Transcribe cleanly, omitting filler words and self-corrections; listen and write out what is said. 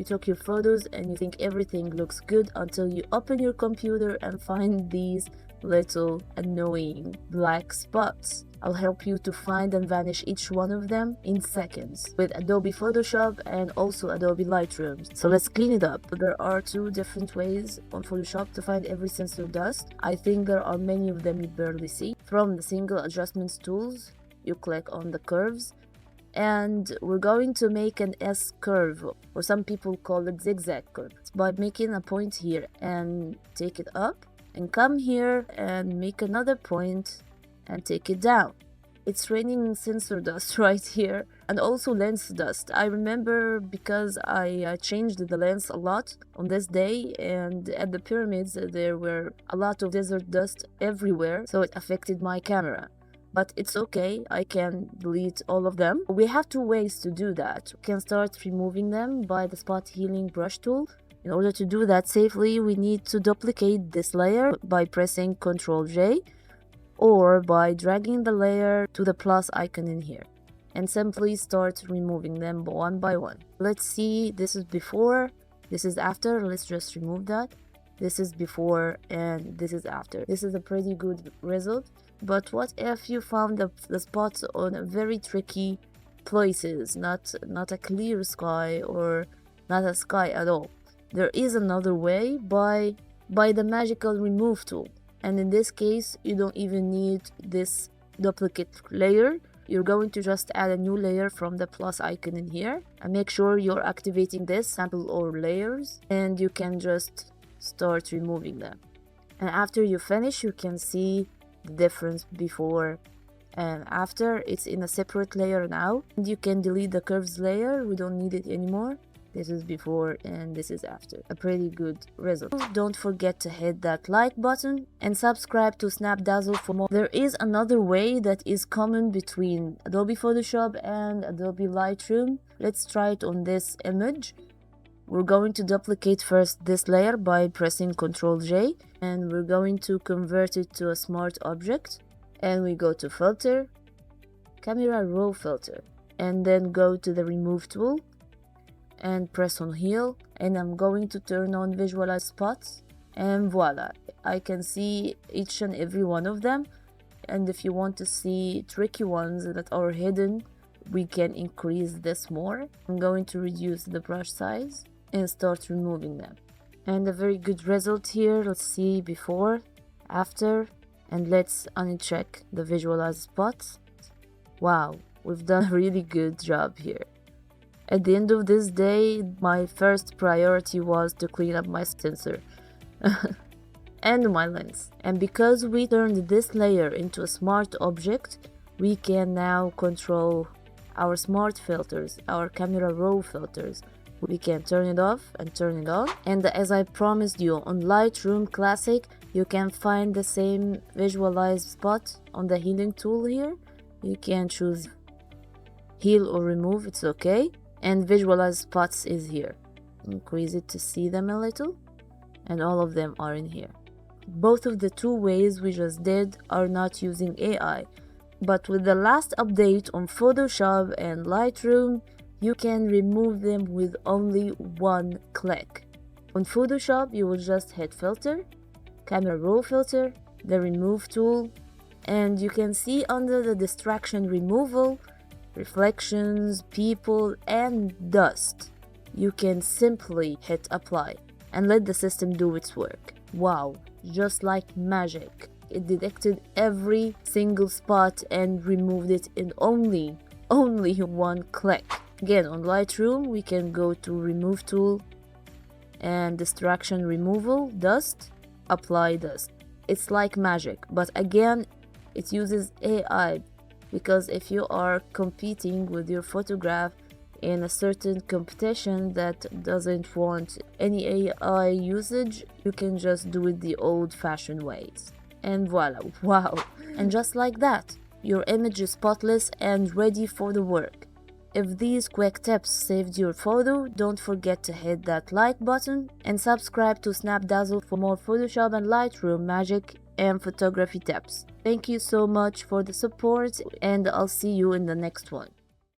You took your photos and you think everything looks good until you open your computer and find these little annoying black spots. I'll help you to find and vanish each one of them in seconds with Adobe Photoshop and also Adobe Lightroom. So let's clean it up. There are two different ways on Photoshop to find every sensor dust. I think there are many of them you barely see. From the single adjustments tools, you click on the curves, and we're going to make an S curve, or some people call it zigzag curve. It's by making a point here and take it up, and come here and make another point and take it down. It's raining sensor dust right here, and also lens dust. I remember because I changed the lens a lot on this day, and at the pyramids there were a lot of desert dust everywhere, so it affected my camera. But it's okay, I can delete all of them. We have two ways to do that. We can start removing them by the spot healing brush tool. In order to do that safely, we need to duplicate this layer by pressing Ctrl J, or by dragging the layer to the plus icon in here, and simply start removing them one by one. Let's see, this is before, this is after. Let's just remove that. This is before and this is after. This is a pretty good result. But what if you found the spots on very tricky places, not a clear sky or not a sky at all? There is another way by the magical remove tool. And in this case, you don't even need this duplicate layer. You're going to just add a new layer from the plus icon in here, and make sure you're activating this sample or layers, and you can just start removing them. And after you finish, you can see the difference before and after. It's in a separate layer now, and you can delete the curves layer. We don't need it anymore. This is before and this is after. A pretty good result. Don't forget to hit that like button and subscribe to Snapdazzle for more. There is another way that is common between Adobe Photoshop and Adobe Lightroom. Let's try it on this image. We're going to duplicate first this layer by pressing Ctrl J, and we're going to convert it to a smart object. And we go to Filter, Camera Raw Filter, and then go to the Remove tool and press on Heal, and I'm going to turn on Visualize Spots, and voila, I can see each and every one of them. And if you want to see tricky ones that are hidden, we can increase this more. I'm going to reduce the brush size and start removing them. And a very good result here. Let's see before, after, and let's uncheck the Visualize Spots. Wow, we've done a really good job here. At the end of this day, my first priority was to clean up my sensor and my lens. And because we turned this layer into a smart object, we can now control our smart filters, our camera raw filters. We can turn it off and turn it on. And as I promised you, on Lightroom Classic, you can find the same visualize spot on the healing tool here. You can choose heal or remove, it's okay. And visualize spots is here. Increase it to see them a little, and all of them are in here. Both of the two ways we just did are not using AI, but with the last update on Photoshop and Lightroom, you can remove them with only one click. On Photoshop, you will just hit Filter, Camera Raw Filter, the Remove tool, and you can see under the distraction removal, reflections, people, and dust. You can simply hit apply and let the system do its work. Wow, just like magic. It detected every single spot and removed it in only one click. Again, on Lightroom, we can go to Remove tool and distraction removal, dust, apply dust. It's like magic, but again, it uses AI. Because if you are competing with your photograph in a certain competition that doesn't want any AI usage, you can just do it the old-fashioned ways. And voila, wow! And just like that, your image is spotless and ready for the work. If these quick tips saved your photo, don't forget to hit that like button and subscribe to Snapdazzle for more Photoshop and Lightroom magic and photography tips. Thank you so much for the support, and I'll see you in the next one.